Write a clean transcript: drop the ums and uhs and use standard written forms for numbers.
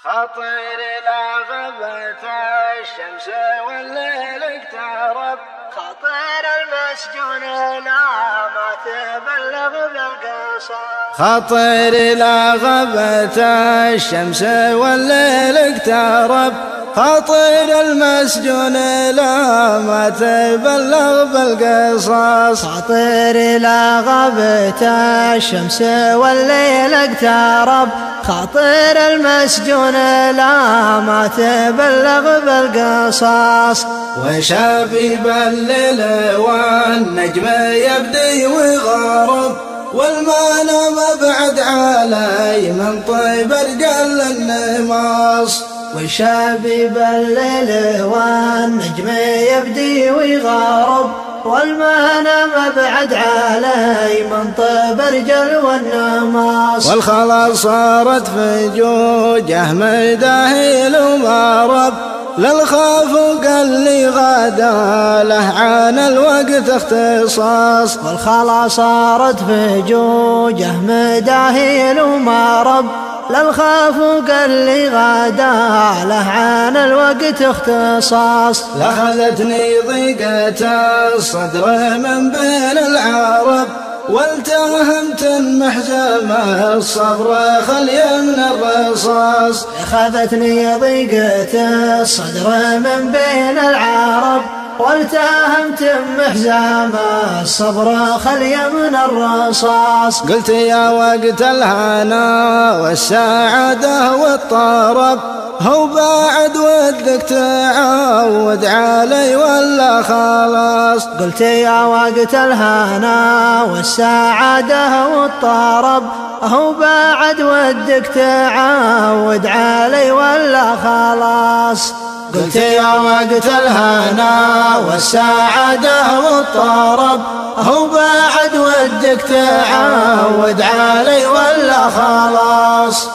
خطير لا غبت الشمس والليل اقترب، خطير المسجون لا ما تبلغ بالقصص. خطير لا غبت الشمس والليل اقترب، خطير المسجون لا ما تبلغ بالقصص. خطير لا غبت الشمس والليل اقترب، خطير المسجون لا ما تبلغ بالقصص. وشبيب الليل والنجم يبدي ويغرب، والمنام بعد علي من طيب رجال النماص. وشبيب الليل والنجم يبدي ويغرب، والمنام بعد علي من طيب رجال والنماص. والخلاص صارت فجوجه مداهيل ومرب، للخاف وقال لي غدا له عن الوقت اختصاص. والخلاص صارت فجوجه مداهيل ومرب، للخاف وقال لي غدا له عن الوقت اختصاص. لأخذتني ضيقة الصدر من بين العرب، والتهمت المحزم الصبر خلي من الرصاص. أخذتني ضيقة الصدر من بين العرب، والتهمت محزام الصبر خلي من الرصاص. قلت يا وقت الهنا والسعادة والطرب، هو بعد ودك تعود علي ولا خلاص. قلت يا وقت الهنا والسعادة والطرب، هو بعد ودك تعود علي ولا خلاص. قلت يا وقت الهنا والسعادة والطرب، هو بعد ودك تعود علي ولا خلاص.